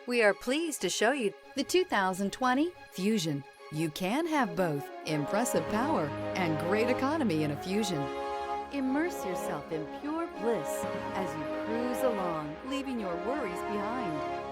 We are pleased to show you the 2020 Fusion. You can have both impressive power and great economy in a Fusion. Immerse yourself in pure bliss as you cruise along, leaving your worries behind.